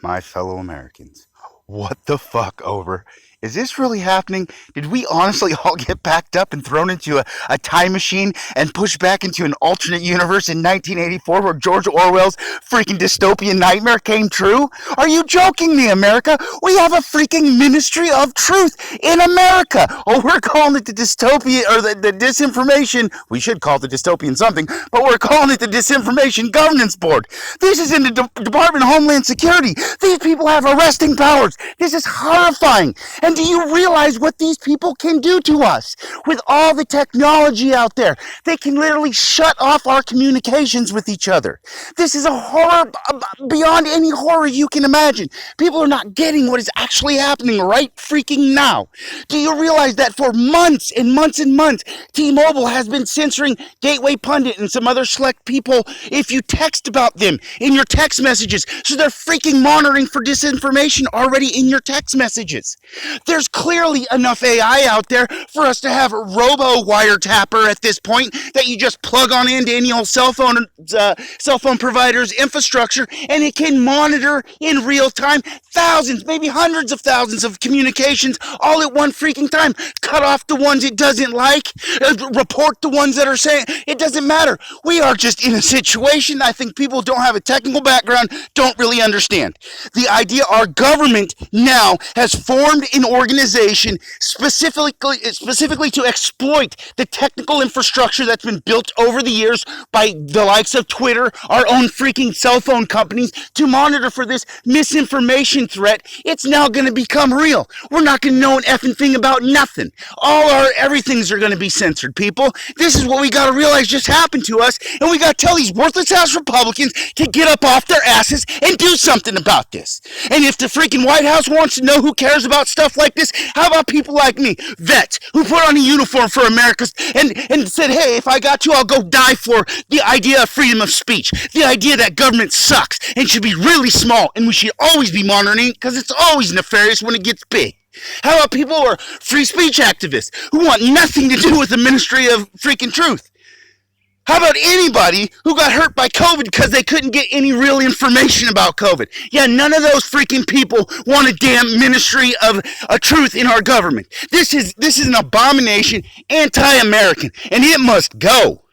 My fellow Americans, what the fuck over? Is this really happening? Did we honestly all get packed up and thrown into a time machine and pushed back into an alternate universe in 1984 where George Orwell's freaking dystopian nightmare came true? Are you joking me, America? We have a freaking Ministry of Truth in America. Oh, we're calling it the dystopia or the disinformation. We should call it the dystopian something, but we're calling it the Disinformation Governance Board. This is in the Department of Homeland Security. These people have arresting powers. This is horrifying. And do you realize what these people can do to us? With all the technology out there, they can literally shut off our communications with each other. This is a horror beyond any horror you can imagine. People are not getting what is actually happening right freaking now. Do you realize that for months and months and months, T-Mobile has been censoring Gateway Pundit and some other select people if you text about them in your text messages? So they're freaking monitoring for disinformation already in your text messages. There's clearly enough AI out there for us to have a robo-wiretapper at this point that you just plug on into any old cell phone provider's infrastructure, and it can monitor in real time thousands, maybe hundreds of thousands of communications all at one freaking time. Cut off the ones it doesn't like, report the ones that are saying it doesn't matter. We are just in a situation I think people don't have a technical background, don't really understand. The idea our government now has formed an organization specifically to exploit the technical infrastructure that's been built over the years by the likes of Twitter, our own freaking cell phone companies, to monitor for this misinformation threat. It's now going to become real. We're not going to know an effing thing about nothing. Everything's are going to be censored, people. This is what we got to realize just happened to us, and we got to tell these worthless ass Republicans to get up off their asses and do something about this. And if the freaking White House wants to know who cares about stuff like this, how about people like me, vets, who put on a uniform for America and said, hey, if I got to, I'll go die for the idea of freedom of speech, the idea that government sucks and should be really small, and we should always be monitoring because it's always nefarious when it gets big. How about people who are free speech activists who want nothing to do with the Ministry of freaking Truth? How about anybody who got hurt by COVID because they couldn't get any real information about COVID? Yeah, none of those freaking people want a damn Ministry of Truth in our government. This is an abomination, anti-American, and it must go.